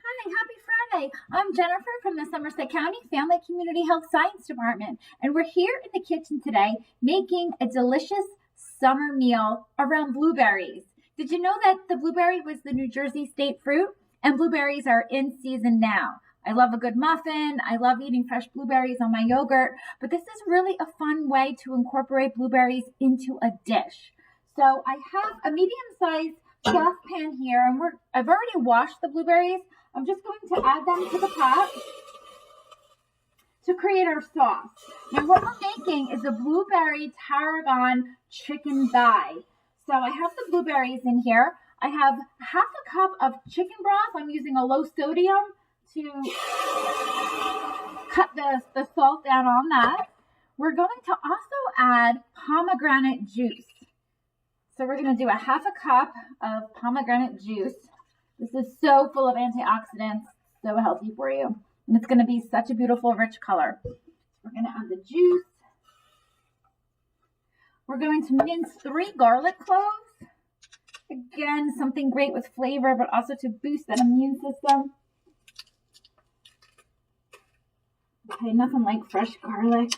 Hi, happy Friday. I'm Jennifer from the Somerset County Family Community Health Science Department, and we're here in the kitchen today making a delicious summer meal around blueberries. Did you know that the blueberry was the New Jersey state fruit, and blueberries are in season now? I love a good muffin. I love eating fresh blueberries on my yogurt, but this is really a fun way to incorporate blueberries into a dish. So I have a medium-sized saucepan here, and I've already washed the blueberries. I'm just going to add them to the pot to create our sauce. Now what we're making is a blueberry tarragon chicken thigh. So I have the blueberries in here. I have half a cup of chicken broth. I'm using a low sodium to cut the salt down on that. We're going to also add pomegranate juice. So we're going to do a half a cup of pomegranate juice. This is so full of antioxidants, so healthy for you. And it's going to be such a beautiful, rich color. We're going to add the juice. We're going to mince 3 garlic cloves. Again, something great with flavor, but also to boost that immune system. Okay, nothing like fresh garlic.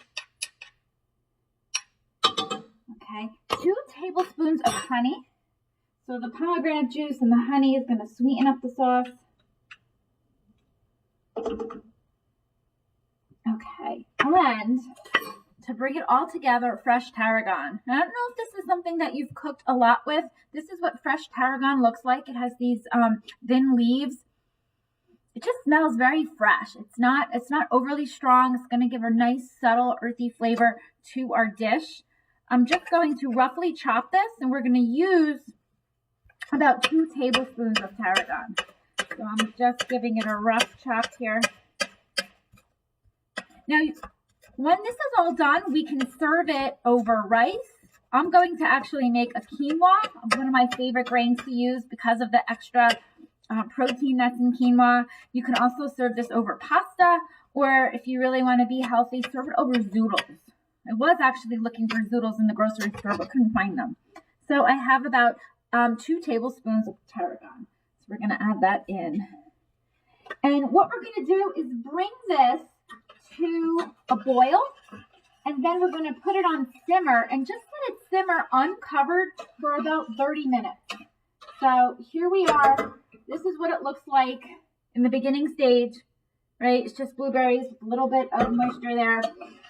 Okay, 2 tablespoons of honey. So the pomegranate juice and the honey is going to sweeten up the sauce. Okay, and to bring it all together, fresh tarragon. Now, I don't know if this is something that you've cooked a lot with. This is what fresh tarragon looks like. It has these thin leaves. It just smells very fresh. It's not overly strong. It's going to give a nice, subtle, earthy flavor to our dish. I'm just going to roughly chop this, and we're going to use about 2 tablespoons of tarragon. So I'm just giving it a rough chop here. Now, when this is all done, we can serve it over rice. I'm going to actually make a quinoa, one of my favorite grains to use because of the extra protein that's in quinoa. You can also serve this over pasta, or if you really want to be healthy, serve it over zoodles. I was actually looking for zoodles in the grocery store, but couldn't find them. So I have about 2 tablespoons of tarragon. So we're going to add that in. And what we're going to do is bring this to a boil, and then we're going to put it on simmer and just let it simmer uncovered for about 30 minutes. So here we are. This is what it looks like in the beginning stage, right? It's just blueberries with a little bit of moisture there.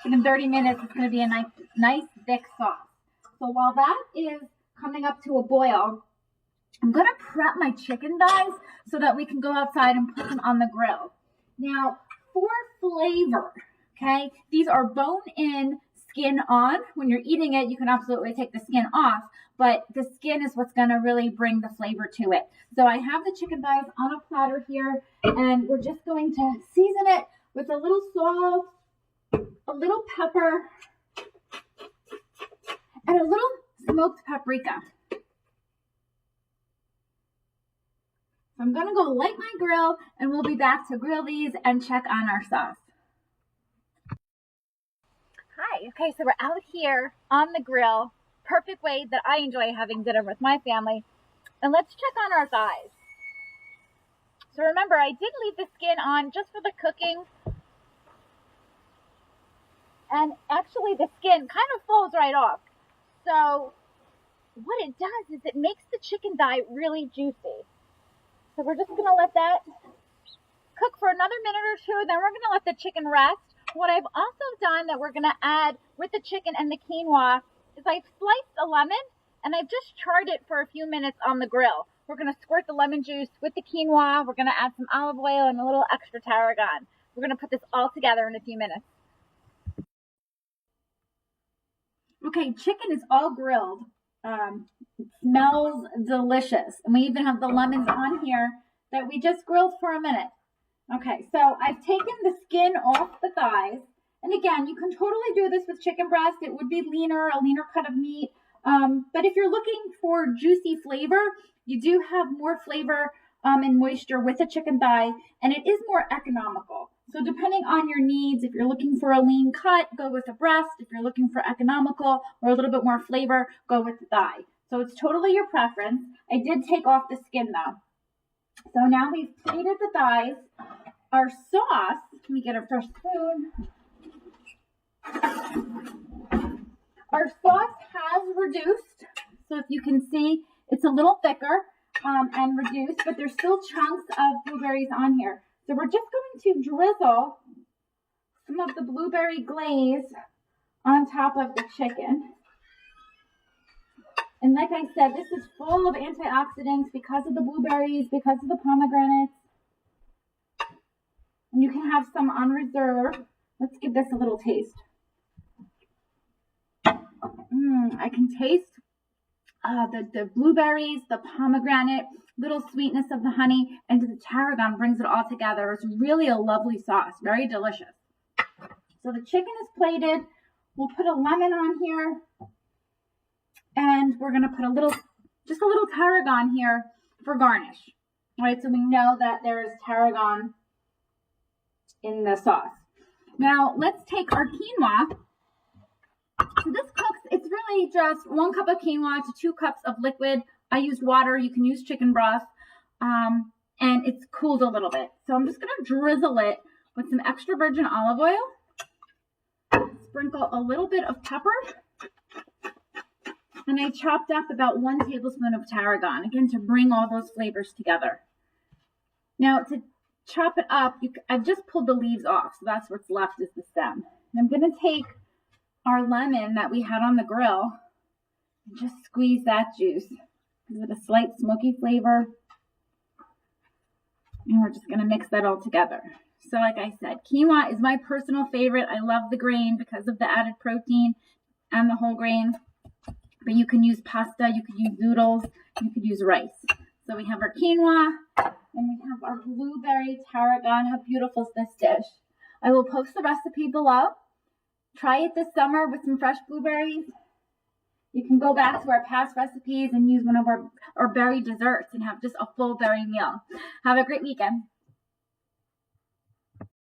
And in 30 minutes, it's going to be a nice thick sauce. So while that is coming up to a boil, I'm going to prep my chicken thighs so that we can go outside and put them on the grill. Now, for flavor, okay, these are bone-in, skin-on. When you're eating it, you can absolutely take the skin off, but the skin is what's going to really bring the flavor to it. So I have the chicken thighs on a platter here, and we're just going to season it with a little salt, a little pepper, and a little smoked paprika. So I'm going to go light my grill, and we'll be back to grill these and check on our sauce. Hi, okay, so we're out here on the grill. Perfect way that I enjoy having dinner with my family. And let's check on our thighs. So remember, I did leave the skin on just for the cooking. And actually the skin kind of falls right off. So what it does is it makes the chicken thigh really juicy. So we're just going to let that cook for another minute or two. Then we're going to let the chicken rest. What I've also done that we're going to add with the chicken and the quinoa is I've sliced a lemon and I've just charred it for a few minutes on the grill. We're going to squirt the lemon juice with the quinoa. We're going to add some olive oil and a little extra tarragon. We're going to put this all together in a few minutes. Okay, chicken is all grilled. It smells delicious. And we even have the lemons on here that we just grilled for a minute. Okay, so I've taken the skin off the thighs. And again, you can totally do this with chicken breast. It would be a leaner cut of meat. But if you're looking for juicy flavor, you do have more flavor and moisture with a chicken thigh, and it is more economical. So depending on your needs, if you're looking for a lean cut, go with the breast. If you're looking for economical or a little bit more flavor, go with the thigh. So it's totally your preference. I did take off the skin though. So now we've plated the thighs. Our sauce, let me get a fresh spoon. Our sauce has reduced. So if you can see, it's a little thicker and reduced, but there's still chunks of blueberries on here. So we're just going to drizzle some of the blueberry glaze on top of the chicken. And like I said, this is full of antioxidants because of the blueberries, because of the pomegranates. And you can have some on reserve. Let's give this a little taste. I can taste the blueberries, the pomegranate, little sweetness of the honey, and the tarragon brings it all together. It's really a lovely sauce, very delicious. So the chicken is plated. We'll put a lemon on here. And we're going to put just a little tarragon here for garnish. All right, so we know that there is tarragon in the sauce. Now, let's take our quinoa. So this cooks, it's really just 1 cup of quinoa to 2 cups of liquid. I used water. You can use chicken broth. And it's cooled a little bit. So I'm just going to drizzle it with some extra virgin olive oil. Sprinkle a little bit of pepper. And I chopped up about 1 tablespoon of tarragon, again, to bring all those flavors together. Now, to chop it up, I've just pulled the leaves off, so that's what's left is the stem. And I'm going to take our lemon that we had on the grill and just squeeze that juice. Gives it a slight smoky flavor. And we're just going to mix that all together. So like I said, quinoa is my personal favorite. I love the grain because of the added protein and the whole grain. But you can use pasta, you could use noodles, you could use rice. So we have our quinoa and we have our blueberry tarragon. How beautiful is this dish? I will post the recipe below. Try it this summer with some fresh blueberries. You can go back to our past recipes and use one of our berry desserts and have just a full berry meal. Have a great weekend.